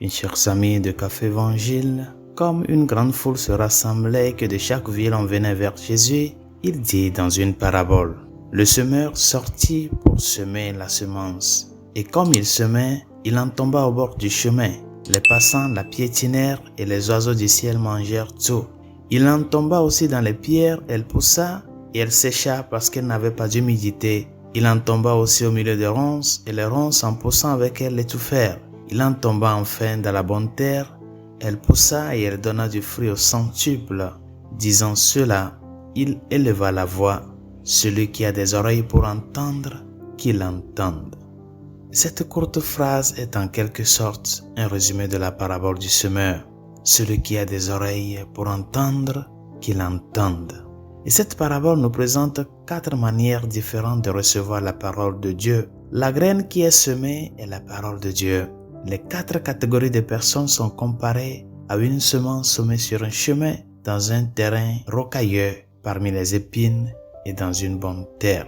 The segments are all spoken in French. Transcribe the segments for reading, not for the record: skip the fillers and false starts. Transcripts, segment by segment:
Mes chers amis de Café Évangile, comme une grande foule se rassemblait et que de chaque ville on venait vers Jésus, il dit dans une parabole, « Le semeur sortit pour semer la semence, et comme il semait, il en tomba au bord du chemin. Les passants la piétinèrent et les oiseaux du ciel mangèrent tout. Il en tomba aussi dans les pierres, elle poussa et elle sécha parce qu'elle n'avait pas d'humidité. Il en tomba aussi au milieu des ronces, et les ronces en poussant avec elle l'étouffèrent. Il en tomba enfin dans la bonne terre, elle poussa et elle donna du fruit au centuple. » Disant cela, il éleva la voix. Celui qui a des oreilles pour entendre, qu'il entende. Cette courte phrase est en quelque sorte un résumé de la parabole du semeur. Celui qui a des oreilles pour entendre, qu'il entende. Et cette parabole nous présente 4 manières différentes de recevoir la parole de Dieu. La graine qui est semée est la parole de Dieu. Les 4 catégories de personnes sont comparées à une semence semée sur un chemin, dans un terrain rocailleux, parmi les épines et dans une bonne terre.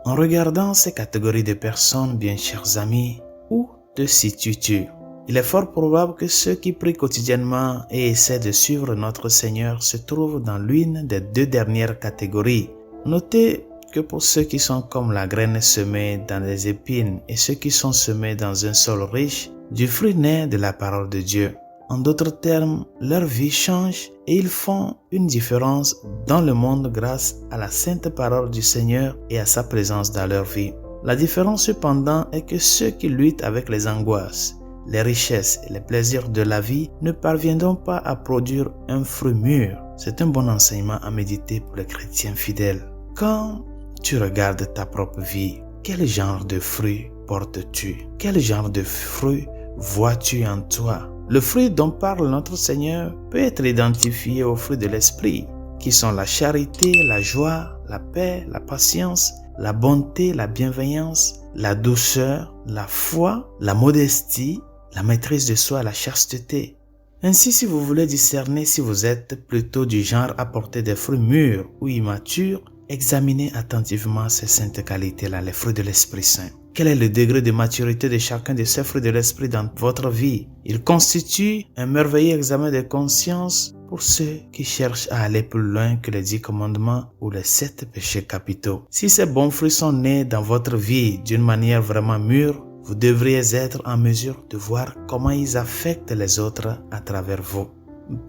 En regardant ces catégories de personnes, bien chers amis, où te situes-tu? Il est fort probable que ceux qui prient quotidiennement et essaient de suivre notre Seigneur se trouvent dans l'une des 2 dernières catégories. Notez que pour ceux qui sont comme la graine semée dans les épines et ceux qui sont semés dans un sol riche, du fruit naît de la parole de Dieu. En d'autres termes, leur vie change et ils font une différence dans le monde grâce à la sainte parole du Seigneur et à sa présence dans leur vie. La différence cependant est que ceux qui luttent avec les angoisses, les richesses et les plaisirs de la vie ne parviendront pas à produire un fruit mûr. C'est un bon enseignement à méditer pour les chrétiens fidèles. Quand tu regardes ta propre vie, quel genre de fruit portes-tu? Quel genre de fruit vois-tu en toi? Le fruit dont parle notre Seigneur peut être identifié aux fruits de l'esprit, qui sont la charité, la joie, la paix, la patience, la bonté, la bienveillance, la douceur, la foi, la modestie, la maîtrise de soi, la chasteté. Ainsi, si vous voulez discerner si vous êtes plutôt du genre à porter des fruits mûrs ou immatures, examinez attentivement ces saintes qualités-là, les fruits de l'Esprit Saint. Quel est le degré de maturité de chacun de ces fruits de l'Esprit dans votre vie? Il constitue un merveilleux examen de conscience pour ceux qui cherchent à aller plus loin que les 10 commandements ou les 7 péchés capitaux. Si ces bons fruits sont nés dans votre vie d'une manière vraiment mûre, vous devriez être en mesure de voir comment ils affectent les autres à travers vous.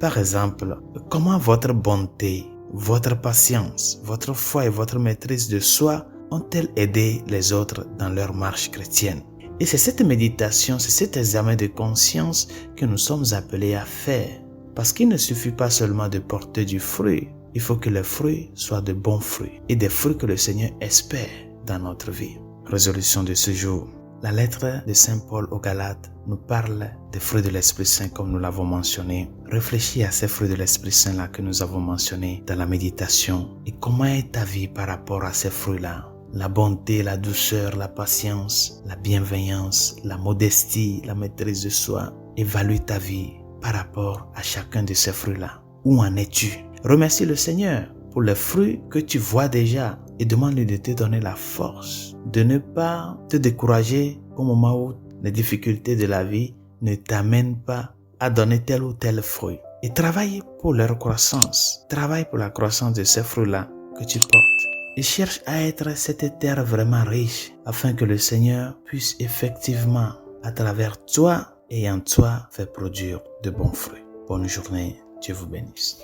Par exemple, comment votre bonté, votre patience, votre foi et votre maîtrise de soi ont-elles aidé les autres dans leur marche chrétienne? Et c'est cette méditation, c'est cet examen de conscience que nous sommes appelés à faire. Parce qu'il ne suffit pas seulement de porter du fruit, il faut que les fruits soient de bons fruits et des fruits que le Seigneur espère dans notre vie. Résolution de ce jour. La lettre de Saint Paul aux Galates nous parle des fruits de l'Esprit Saint comme nous l'avons mentionné. Réfléchis à ces fruits de l'Esprit Saint là que nous avons mentionnés dans la méditation. Et comment est ta vie par rapport à ces fruits-là? La bonté, la douceur, la patience, la bienveillance, la modestie, la maîtrise de soi. Évalue ta vie par rapport à chacun de ces fruits-là. Où en es-tu? Remercie le Seigneur pour les fruits que tu vois déjà et demande-lui de te donner la force de ne pas te décourager au moment où les difficultés de la vie ne t'amènent pas à donner tel ou tel fruit. Et travaille pour leur croissance. Travaille pour la croissance de ces fruits-là que tu portes. Et cherche à être cette terre vraiment riche afin que le Seigneur puisse effectivement, à travers toi et en toi, faire produire de bons fruits. Bonne journée. Dieu vous bénisse.